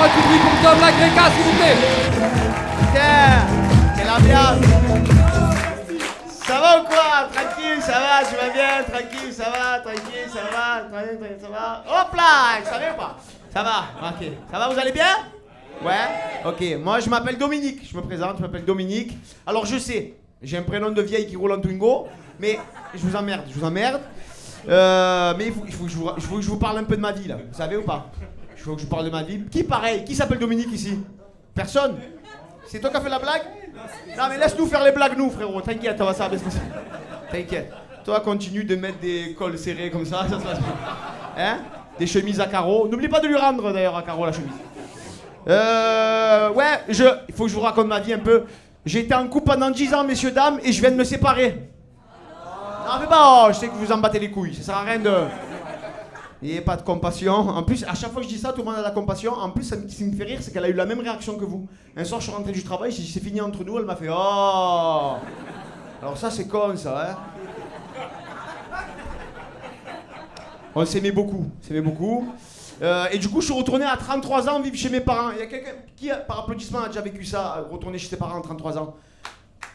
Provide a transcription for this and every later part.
fois du bruit pour Tom la Greca, s'il vous plaît. Tiens, quelle ambiance. Ça va ou quoi? Tranquille, ça va, tu vas bien? Tranquille, ça va, tranquille, ça va, tranquille, ça va. Hop là, je savais ou pas? Ça va, ok. Ça va, vous allez bien? Ouais? Ok, moi je m'appelle Dominique, je me présente, je m'appelle Dominique. Alors je sais, j'ai un prénom de vieille qui roule en Twingo, mais je vous emmerde. Mais il faut que je vous parle un peu de ma vie là, vous savez ou pas? Il faut que je vous parle de ma vie. Qui pareil? Qui s'appelle Dominique ici? Personne? C'est toi qui as fait la blague? Non mais laisse-nous faire les blagues nous frérot, t'inquiète, ça va bien se passer. T'inquiète. Toi continue de mettre des cols serrés comme ça se passe bien. Hein? Des chemises à carreaux. N'oublie pas de lui rendre d'ailleurs à carreaux la chemise. Ouais, il faut que je vous raconte ma vie un peu. J'ai été en couple pendant 10 ans messieurs dames et je viens de me séparer. Non mais bon, je sais que vous en battez les couilles, ça sert à rien de... N'ayez pas de compassion. En plus, à chaque fois que je dis ça, tout le monde a de la compassion. En plus, ce qui me fait rire, c'est qu'elle a eu la même réaction que vous. Un soir, je suis rentré du travail, j'ai dit c'est fini entre nous, elle m'a fait oh. Alors ça, c'est con, ça, hein. On s'aimait beaucoup, et du coup, je suis retourné à 33 ans vivre chez mes parents. Il y a quelqu'un qui, par applaudissement, a déjà vécu ça, retourner chez ses parents à 33 ans.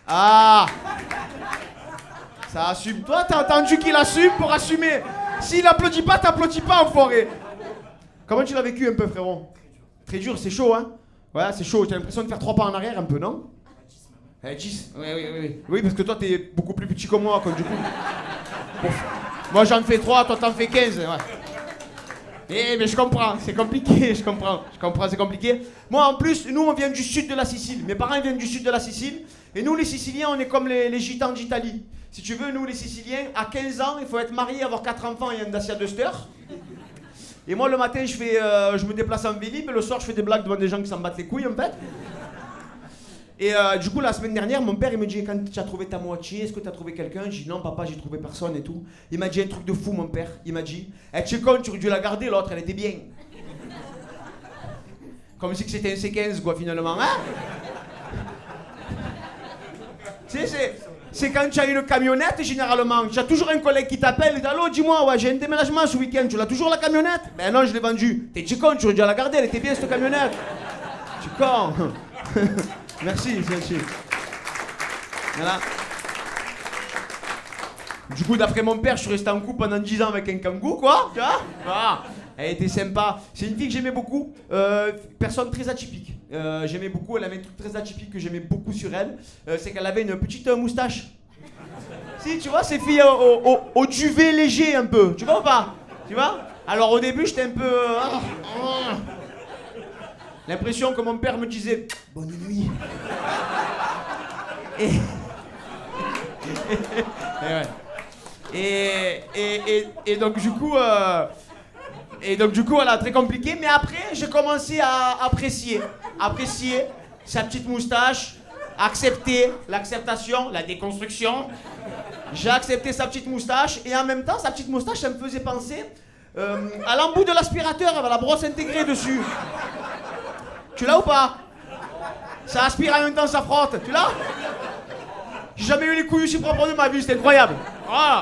Ah. Ça assume. Toi, t'as entendu qu'il assume pour assumer. S'il applaudit pas, t'applaudis pas, enfoiré. Comment tu l'as vécu un peu, frérot? Très dur, c'est chaud, hein? Ouais, c'est chaud. T'as l'impression de faire 3 pas en arrière, un peu, non? 10. Oui. Oui, parce que toi, t'es beaucoup plus petit que moi, quoi, du coup. Bon. Moi, j'en fais 3, toi, t'en fais 15, ouais. Mais je comprends, c'est compliqué, je comprends, c'est compliqué. Moi, en plus, nous, on vient du sud de la Sicile. Mes parents viennent du sud de la Sicile. Et nous, les Siciliens, on est comme les gitans d'Italie. Si tu veux, nous, les Siciliens, à 15 ans, il faut être marié, avoir 4 enfants et un Dacia Duster. Et moi, le matin, je me déplace en Vélib, et le soir, je fais des blagues devant des gens qui s'en battent les couilles, en fait. Et du coup, la semaine dernière, mon père, il me dit, quand tu as trouvé ta moitié, est-ce que tu as trouvé quelqu'un? J'ai dit, non, papa, j'ai trouvé personne et tout. Il m'a dit un truc de fou, mon père. Il m'a dit, tu es con, tu aurais dû la garder, l'autre, elle était bien. Comme si c'était un C15, quoi, finalement, hein? Tu sais, c'est quand tu as une camionnette, généralement, tu as toujours un collègue qui t'appelle et dit, allô, dis-moi, ouais, j'ai un déménagement ce week-end, tu l'as toujours la camionnette? Ben non, je l'ai vendue. T'es con, tu aurais dû la garder, elle était bien, cette camionnette. Tu es con. Merci. Voilà. Du coup, d'après mon père, je suis resté en couple pendant 10 ans avec un kangou, quoi. Tu vois? Voilà. Elle était sympa. C'est une fille que j'aimais beaucoup. Personne très atypique. J'aimais beaucoup. Elle avait un truc très atypique que j'aimais beaucoup sur elle. C'est qu'elle avait une petite moustache. Si, tu vois, ces filles au duvet léger un peu. Tu vois ou pas? Tu vois? Alors au début, j'étais un peu... L'impression que mon père me disait « Bonne nuit ». Et donc du coup, voilà, très compliqué. Mais après, j'ai commencé à apprécier sa petite moustache, accepter l'acceptation, la déconstruction. J'ai accepté sa petite moustache et en même temps, sa petite moustache, ça me faisait penser à l'embout de l'aspirateur avec la brosse intégrée dessus. Tu l'as ou pas? Ça aspire en même temps, ça frotte. Tu l'as? J'ai jamais eu les couilles aussi propres de ma vie, c'était incroyable. Oh.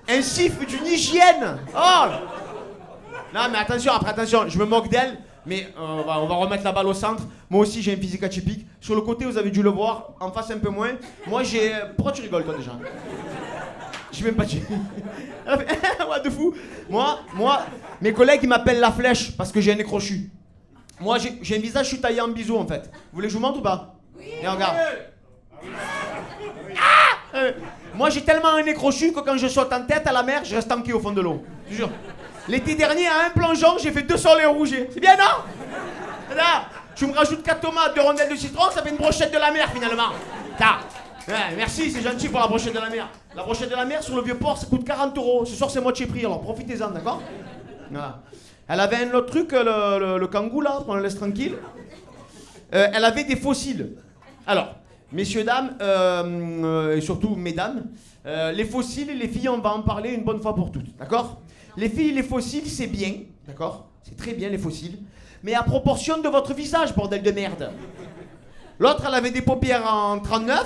Un siffle d'une hygiène. Oh. Non mais attention, je me moque d'elle, mais on va remettre la balle au centre. Moi aussi j'ai un physique atypique. Sur le côté, vous avez dû le voir, en face un peu moins. Moi j'ai... Pourquoi tu rigoles toi déjà? J'ai même pas dit. What de fou. Moi, mes collègues ils m'appellent la flèche parce que j'ai un nez crochu. Moi j'ai un visage, je suis taillé en bisou en fait. Vous voulez que je vous montre ou pas? Oui. Et regarde. Moi j'ai tellement un nez crochu que quand je saute en tête à la mer, je reste tanké au fond de l'eau. Je te jure. L'été dernier, à un plongeon, j'ai fait 2 soleils rougés. C'est bien, non? Là, tu me rajoutes 4 tomates, 2 rondelles de citron, ça fait une brochette de la mer finalement. Ouais, merci, c'est gentil pour la brochette de la mer. La brochette de la mer sur le vieux port, ça coûte 40 €. Ce soir, c'est moitié prix, alors profitez-en, d'accord? Voilà. Elle avait un autre truc, le kangou là, on la laisse tranquille. Elle avait des fossiles. Alors, messieurs, dames, et surtout mesdames, les fossiles, les filles, on va en parler une bonne fois pour toutes, d'accord? Les filles, les fossiles, c'est bien, d'accord? C'est très bien les fossiles, mais à proportion de votre visage, bordel de merde. L'autre, elle avait des paupières en 39.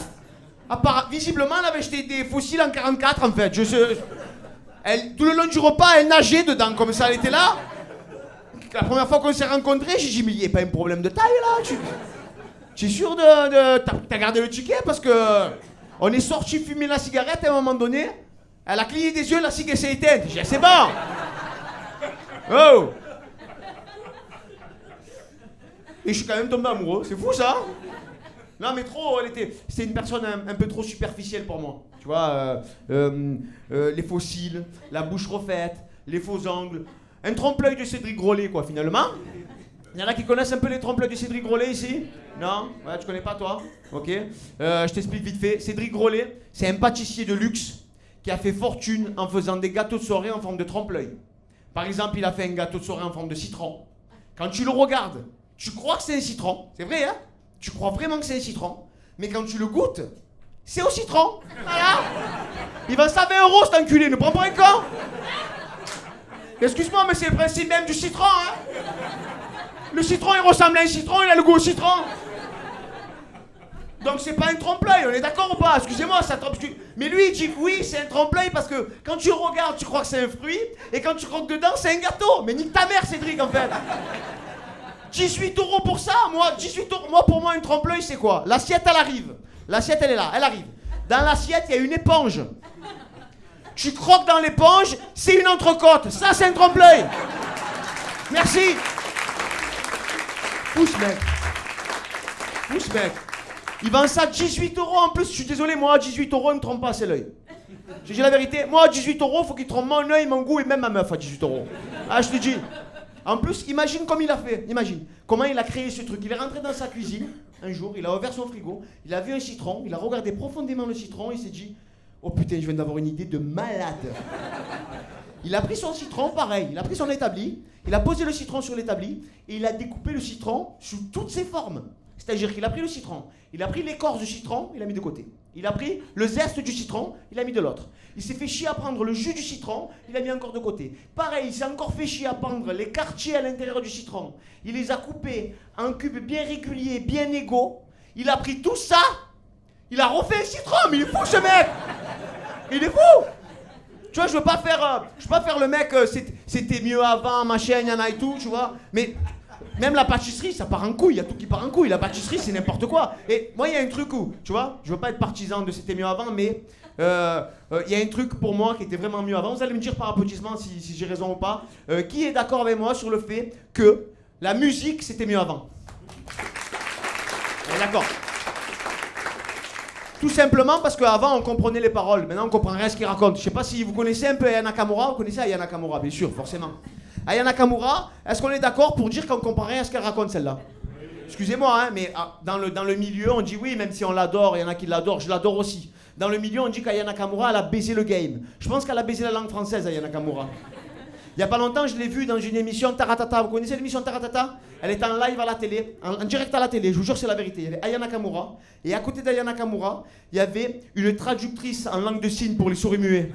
Visiblement, elle avait jeté des fossiles en 44, en fait. Tout le long du repas, elle nageait dedans, comme ça, elle était là. La première fois qu'on s'est rencontrés, j'ai dit, mais il n'y a pas un problème de taille là. Tu es sûr de t'as gardé le ticket parce que on est sorti fumer la cigarette à un moment donné. Elle a cligné des yeux, la cigarette s'est éteinte. J'ai dit, c'est bon. Oh. Et je suis quand même tombé amoureux. C'est fou ça. Non mais trop, c'était une personne un peu trop superficielle pour moi. Tu vois, les faux cils, la bouche refaite, les faux angles. Un trompe-l'œil de Cédric Grolet, quoi, finalement. Il y en a qui connaissent un peu les trompe-l'œil de Cédric Grolet ici? Non? Ouais, tu connais pas, toi? Ok. Je t'explique vite fait. Cédric Grolet, c'est un pâtissier de luxe qui a fait fortune en faisant des gâteaux de soirée en forme de trompe-l'œil. Par exemple, il a fait un gâteau de soirée en forme de citron. Quand tu le regardes, tu crois que c'est un citron. C'est vrai, hein? Tu crois vraiment que c'est un citron. Mais quand tu le goûtes, c'est au citron. Voilà. Il va ça 20 € cet enculé, ne prends pas un con. Excuse-moi, mais c'est le principe même du citron, hein. Le citron, il ressemble à un citron, il a le goût au citron. Donc c'est pas un trompe-l'œil, on est d'accord ou pas? Excusez-moi, ça trompe. Mais lui, il dit que oui, c'est un trompe-l'œil parce que quand tu regardes, tu crois que c'est un fruit, et quand tu croques dedans, c'est un gâteau. Mais nique ta mère, Cédric, en fait. 18 € pour ça, moi, 18 €. Moi, pour moi, un trompe-l'œil, c'est quoi? L'assiette, elle arrive. L'assiette, elle est là, elle arrive. Dans l'assiette, il y a une éponge. Tu croques dans l'éponge, c'est une entrecôte. Ça, c'est un trompe-l'œil. Merci. Pousse, mec. Pousse, mec. Il vend ça 18 € en plus. Je suis désolé, moi, 18 €, il me trompe pas, c'est l'œil. J'ai dit la vérité. Moi, 18 €, faut qu'il trompe mon œil, mon goût et même ma meuf à 18 €. Ah, je te dis. En plus, imagine comme il a fait. Imagine. Comment il a créé ce truc. Il est rentré dans sa cuisine, un jour, il a ouvert son frigo, il a vu un citron, il a regardé profondément le citron, il s'est dit, oh putain, je viens d'avoir une idée de malade. Il a pris son citron, pareil, il a pris son établi, il a posé le citron sur l'établi, et il a découpé le citron sous toutes ses formes. C'est-à-dire qu'il a pris le citron, il a pris l'écorce du citron, il l'a mis de côté. Il a pris le zeste du citron, il l'a mis de l'autre. Il s'est fait chier à prendre le jus du citron, il l'a mis encore de côté. Pareil, il s'est encore fait chier à prendre les quartiers à l'intérieur du citron. Il les a coupés en cubes bien réguliers, bien égaux. Il a pris tout ça, il a refait un citron, mais il est fou ce mec. Il est fou. Tu vois, je veux pas faire le mec, c'était mieux avant, machin, y'en a et tout, tu vois. Mais même la pâtisserie, ça part en couille, il y a tout qui part en couille. La pâtisserie, c'est n'importe quoi. Et moi, il y a un truc où, tu vois, je veux pas être partisan de c'était mieux avant, mais il y a un truc pour moi qui était vraiment mieux avant. Vous allez me dire par applaudissement si j'ai raison ou pas. Qui est d'accord avec moi sur le fait que la musique, c'était mieux avant? D'accord. Tout simplement parce qu'avant, on comprenait les paroles. Maintenant, on comprend rien ce qu'il raconte. Je sais pas si vous connaissez un peu Aya Nakamura. Vous connaissez Aya Nakamura, bien sûr, forcément. Aya Nakamura, est-ce qu'on est d'accord pour dire qu'on comprend rien à ce qu'elle raconte, celle-là? Excusez-moi, hein, mais dans le milieu, on dit oui, même si on l'adore, il y en a qui l'adorent, je l'adore aussi. Dans le milieu, on dit qu'Aya Nakamura, elle a baisé le game. Je pense qu'elle a baisé la langue française, Aya Nakamura. Il y a pas longtemps, je l'ai vue dans une émission Taratata. Vous connaissez l'émission Taratata? Elle est en live à la télé, en direct à la télé, je vous jure c'est la vérité. Il y avait Aya Nakamura, et à côté d'Aya Nakamura, il y avait une traductrice en langue de signes pour les souris muets.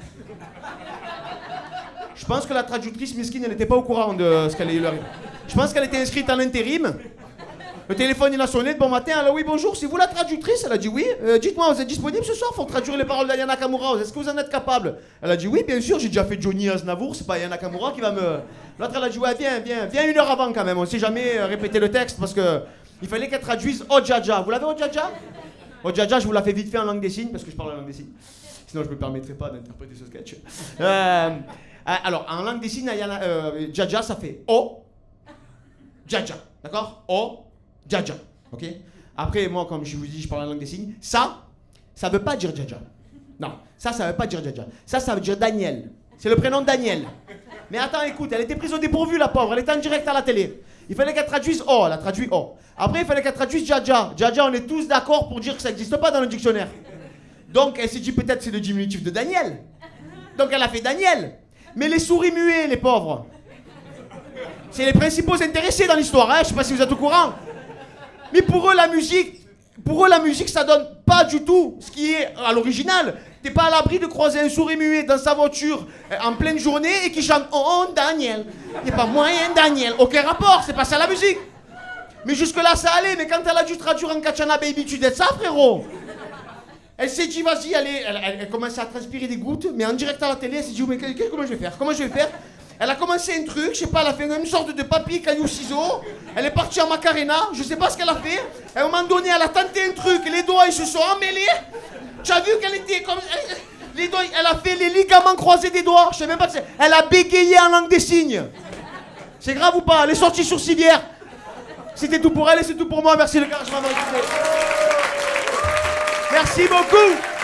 Je pense que la traductrice mesquine, elle n'était pas au courant de ce qu'elle allait lui arriver. Je pense qu'elle était inscrite en intérim. Le téléphone, il a sonné de bon matin. Elle a dit oui, bonjour, c'est vous la traductrice? Elle a dit oui. Dites-moi, vous êtes disponible ce soir? Faut traduire les paroles d'Aya Nakamura. Est-ce que vous en êtes capable? Elle a dit oui, bien sûr, j'ai déjà fait Johnny Aznavour, c'est pas Aya Nakamura qui va me. L'autre, elle a dit ouais, viens 1 heure avant quand même. On sait jamais répéter le texte parce que il fallait qu'elle traduise Ojaja. Vous l'avez Ojaja? Ojaja, je vous la fais vite fait en langue des signes parce que je parle en langue des signes. Sinon, je me permettrai pas d'interpréter ce sketch. Alors, en langue des signes, Jaja, ça fait O, Jaja, d'accord? O, Jaja, ok? Après, moi, comme je vous dis, je parle en langue des signes. Ça veut pas dire Jaja. Non, ça veut pas dire Jaja. Ça veut dire Daniel. C'est le prénom Daniel. Mais attends, écoute, elle était prise au dépourvu, la pauvre. Elle était en direct à la télé. Il fallait qu'elle traduise O, elle a traduit O. Après, il fallait qu'elle traduise Jaja. Jaja, on est tous d'accord pour dire que ça n'existe pas dans le dictionnaire. Donc, elle s'est dit peut-être c'est le diminutif de Daniel. Donc, elle a fait Daniel. Mais les souris muets, les pauvres, c'est les principaux intéressés dans l'histoire, hein. Je sais pas si vous êtes au courant. Mais pour eux, la musique, ça donne pas du tout ce qui est à l'original. T'es pas à l'abri de croiser un souris muet dans sa voiture en pleine journée et qui chante Oh Daniel. T'es pas moyen Daniel. Aucun rapport, c'est pas ça la musique. Mais jusque-là, ça allait. Mais quand elle a dû traduire en Kachana Baby, tu dettes ça, frérot? Elle s'est dit, vas-y, elle commençait à transpirer des gouttes, mais en direct à la télé, elle s'est dit, mais comment je vais faire? Elle a commencé un truc, je sais pas, elle a fait une sorte de papier, caillou, ciseaux. Elle est partie en Macarena, je sais pas ce qu'elle a fait. À un moment donné, elle a tenté un truc, les doigts ils se sont emmêlés. Tu as vu qu'elle était comme... Les doigts, elle a fait les ligaments croisés des doigts. Je sais même pas que c'est... Elle a bégayé en langue des signes. C'est grave ou pas? Elle est sortie sur civière. C'était tout pour elle et c'est tout pour moi. Merci le gars, je m'en vais. Merci beaucoup.